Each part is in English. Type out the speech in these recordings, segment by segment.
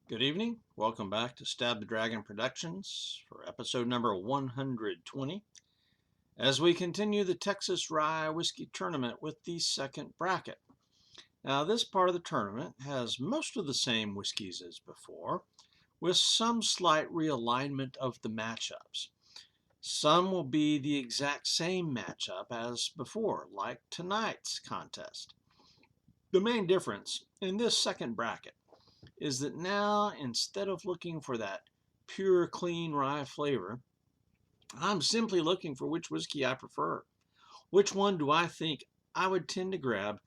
Good evening. Welcome back to Stab the Dragon Productions for episode number 120 as we continue the Texas Rye Whiskey Tournament with the second bracket. Now, this part of the tournament has most of the same whiskeys as before, with some slight realignment of the matchups. Some will be the exact same matchup as before, like tonight's contest. The main difference in this second bracket is that now, instead of looking for that pure, clean rye flavor, I'm simply looking for which whiskey I prefer. Which one do I think I would tend to grab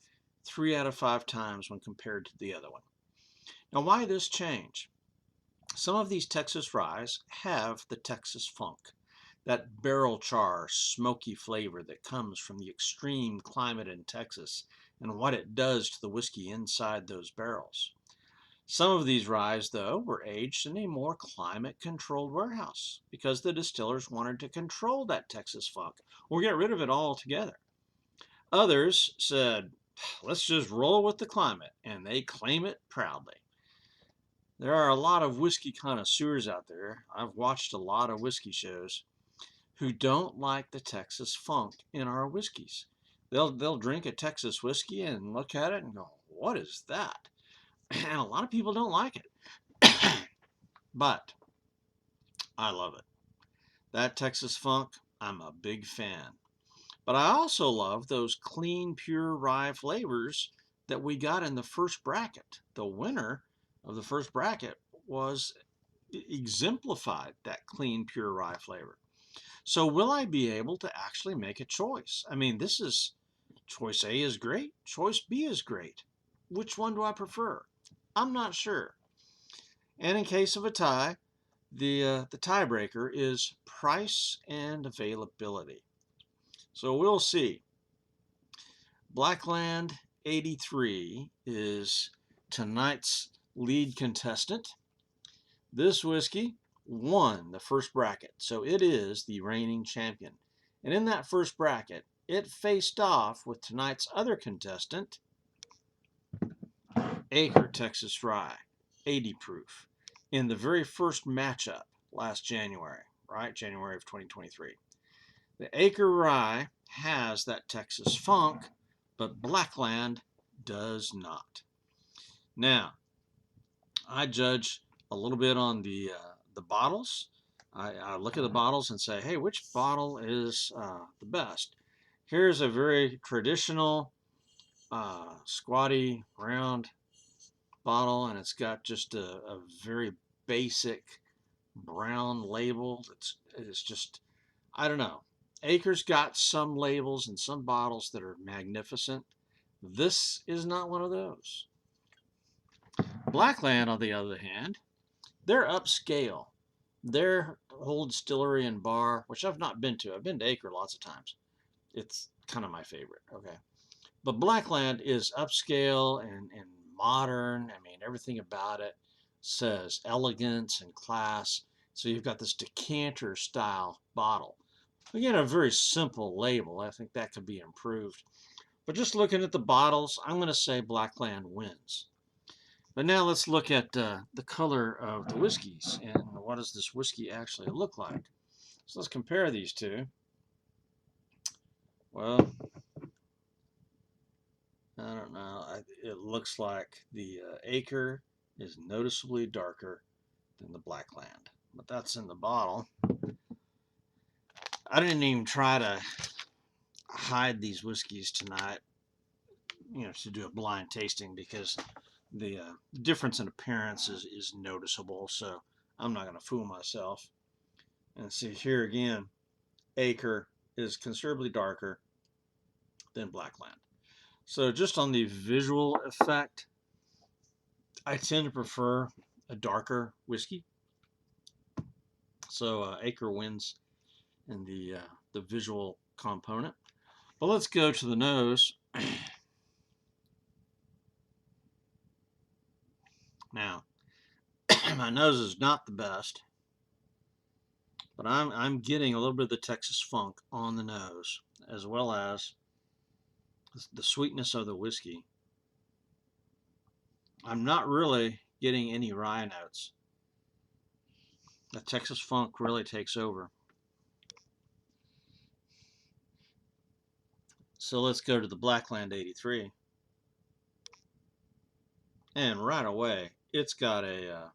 3 out of 5 times when compared to the other one? Now, why this change? Some of these Texas ryes have the Texas funk, that barrel char, smoky flavor that comes from the extreme climate in Texas and what it does to the whiskey inside those barrels. Some of these ryes, though, were aged in a more climate-controlled warehouse because the distillers wanted to control that Texas funk or get rid of it altogether. Others said, let's just roll with the climate, and they claim it proudly. There are a lot of whiskey connoisseurs out there. I've watched a lot of whiskey shows who don't like the Texas funk in our whiskeys. They'll drink a Texas whiskey and look at it and go, what is that? And a lot of people don't like it. But I love it. That Texas funk, I'm a big fan. But I also love those clean, pure rye flavors that we got in the first bracket. The winner of the first bracket was exemplified that clean, pure rye flavor. So will I be able to actually make a choice? I mean, this is choice A is great, choice B is great. Which one do I prefer? I'm not sure. And in case of a tie, the tiebreaker is price and availability. So we'll see. Blackland 83 is tonight's lead contestant. This whiskey won the first bracket, so it is the reigning champion. And in that first bracket, it faced off with tonight's other contestant, Acre Texas Rye, 80 proof, in the very first matchup last January, right? January of 2023. The Acre Rye has that Texas funk, but Blackland does not. Now, I judge a little bit on the bottles. I look at the bottles and say, hey, which bottle is the best? Here's a very traditional, squatty, round bottle, and it's got just a very basic brown label. It's just, I don't know. Acre's got some labels and some bottles that are magnificent. This is not one of those. Blackland, on the other hand, they're upscale. Their whole distillery and bar, which I've not been to, I've been to Acre lots of times. It's kind of my favorite, okay? But Blackland is upscale and modern. I mean, everything about it says elegance and class. So you've got this decanter style bottle. Again, a very simple label. I think that could be improved. But just looking at the bottles, I'm going to say Blackland wins. But now let's look at the color of the whiskeys and what does this whiskey actually look like. So let's compare these two. Well, I don't know. It looks like the Acre is noticeably darker than the Blackland, but that's in the bottle. I didn't even try to hide these whiskeys tonight, to do a blind tasting because the difference in appearance is noticeable. So I'm not going to fool myself. And see here again, Acre is considerably darker than Blackland. So just on the visual effect, I tend to prefer a darker whiskey. So Acre wins in the visual component. But let's go to the nose. Now, my nose is not the best, but I'm getting a little bit of the Texas funk on the nose, as well as the sweetness of the whiskey. I'm not really getting any rye notes. The Texas funk really takes over. So let's go to the Blackland 83. And right away, it's got a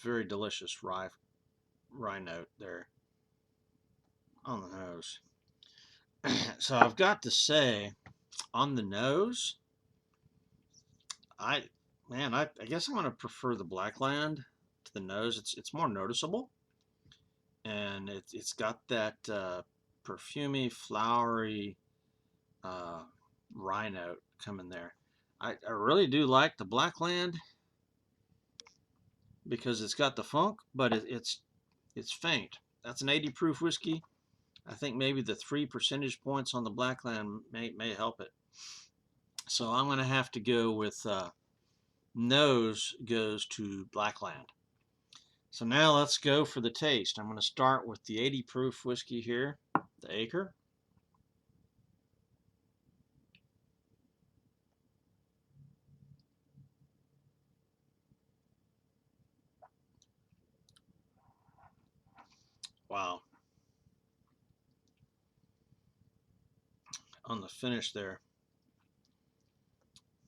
very delicious rye note there on the nose. So I've got to say, on the nose, I guess I'm going to prefer the Blackland to the nose. It's more noticeable, and it's got that perfumey, flowery rye note coming there. I really do like the Blackland because it's got the funk, but it's faint. That's an 80 proof whiskey. I think maybe the 3 percentage points on the Blackland may help it. So I'm going to have to go with nose goes to Blackland. So now let's go for the taste. I'm going to start with the 80 proof whiskey here, the Acre. Wow. On the finish there,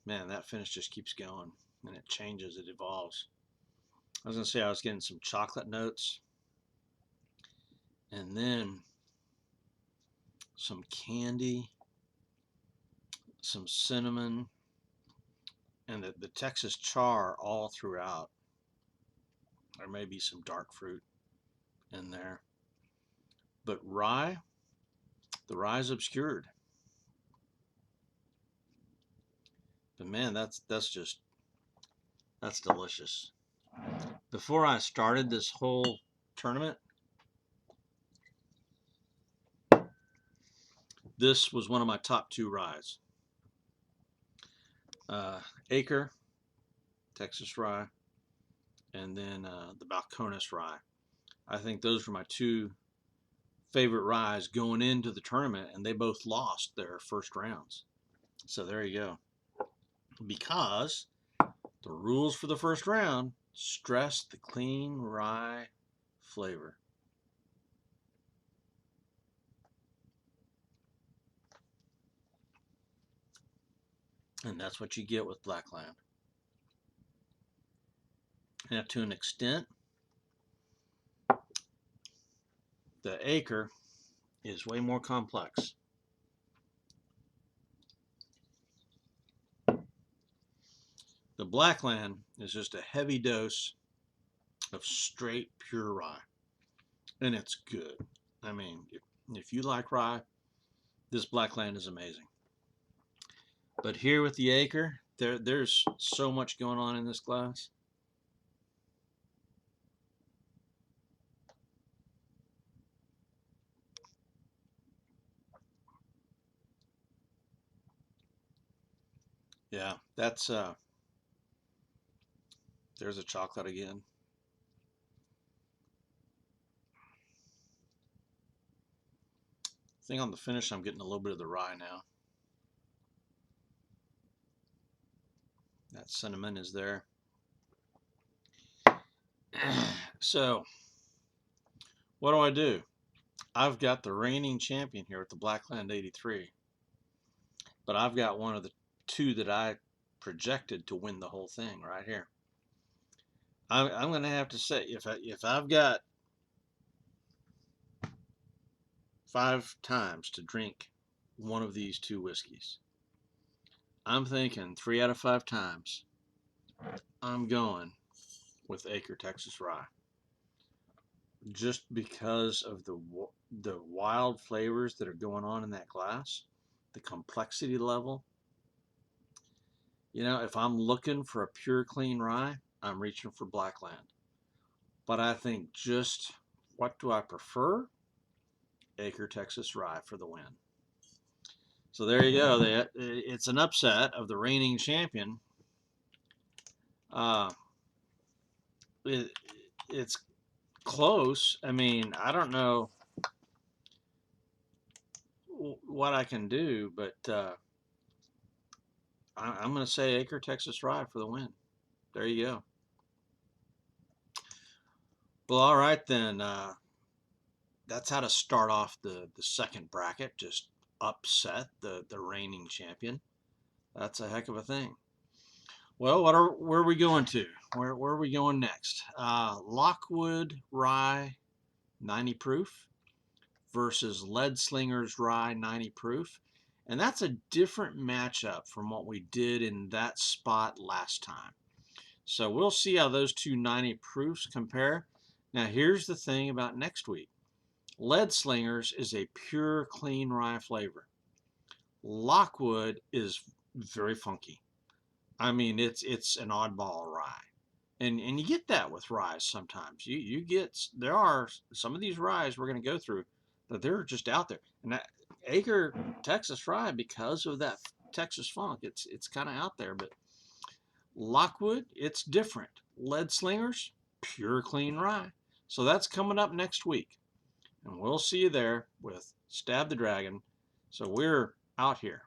man, that finish just keeps going, and it changes, it evolves. I was going to say I was getting some chocolate notes, and then some candy, some cinnamon, and the Texas char all throughout. There may be some dark fruit in there. But rye, the rye is obscured. But man, that's delicious. Before I started this whole tournament, this was one of my top 2 ryes. Acre, Texas Rye, and then the Balcones Rye. I think those were my 2 favorite ryes going into the tournament, and they both lost their first rounds. So there you go. Because the rules for the first round stress the clean rye flavor. And that's what you get with Blackland. Now, to an extent, the Acre is way more complex. The Blackland is just a heavy dose of straight pure rye, and it's good. I mean, if you like rye, this Blackland is amazing. But here with the Acre, there's so much going on in this glass. Yeah, that's there's a chocolate again. I think on the finish I'm getting a little bit of the rye now. That cinnamon is there. So, what do I do? I've got the reigning champion here with the Blackland 83. But I've got one of the 2 that I projected to win the whole thing right here. I'm going to have to say, if I've got 5 times to drink one of these 2 whiskeys, I'm thinking 3 out of 5 times I'm going with Acre Texas Rye, just because of the wild flavors that are going on in that glass, the complexity level. You know, if I'm looking for a pure clean rye, I'm reaching for Blackland. But I think just what do I prefer? Acre Texas Rye for the win. So there you go. It's an upset of the reigning champion. It's close. I mean, I don't know what I can do, but I'm going to say Acre Texas Rye for the win. There you go. Well, all right then. That's how to start off the second bracket. Just upset the reigning champion. That's a heck of a thing. Well, where are we going to? Where are we going next? Lockwood Rye 90 proof versus Lead Slingers Rye 90 proof. And that's a different matchup from what we did in that spot last time. So we'll see how those two 90 proofs compare. Now here's the thing about next week. Lead Slingers is a pure, clean rye flavor. Lockwood is very funky. I mean, it's an oddball rye. And you get that with ryes sometimes. You get, there are some of these ryes we're going to go through that they're just out there. And that Acre Texas Rye, because of that Texas funk, it's kind of out there. But Lockwood, it's different. Lead Slingers, pure clean rye. So that's coming up next week. And we'll see you there with Stab the Dragon. So we're out here.